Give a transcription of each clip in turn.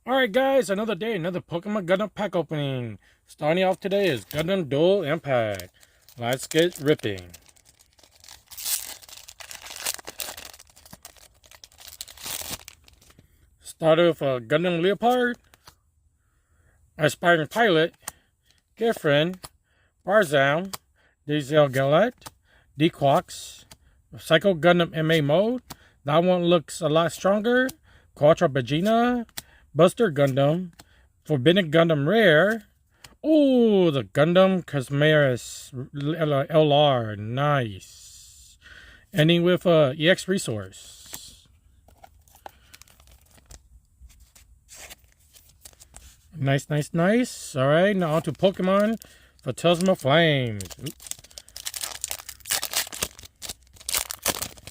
Alright guys, another day, another Pokemon Gundam pack opening. Starting off today is Gundam Dual Impact. Let's get ripping. Started with a Gundam Leopard, Aspiring Pilot, Girlfriend, Barzam, Diesel Galette, Dequox, Psycho Gundam MA mode. That one looks a lot stronger. Quattro Vegeta, Buster Gundam, Forbidden Gundam Rare. Oh, the Gundam Cosmaris LR. Nice. Ending with EX Resource. Nice, nice, nice. Alright, now on to Pokemon Phantasma Flames. Oops.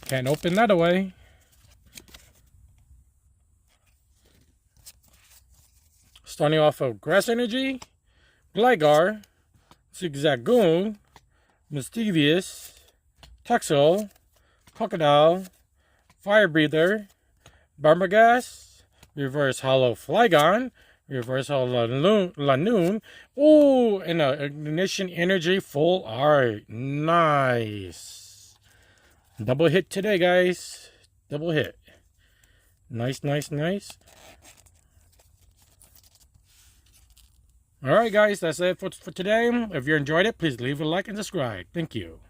Can't open that away. Starting off of Grass Energy, Gligar, Zigzagoon, Mischievous, Tuxel, Crocodile, Fire Breather, Barmagas, Reverse Hollow Flygon, Reverse Hollow Lanoon. Ooh, and Ignition Energy Full Art. Nice. Double hit today, guys. Double hit. Nice, nice, nice. Alright guys, that's it for today. If you enjoyed it, please leave a like and subscribe. Thank you.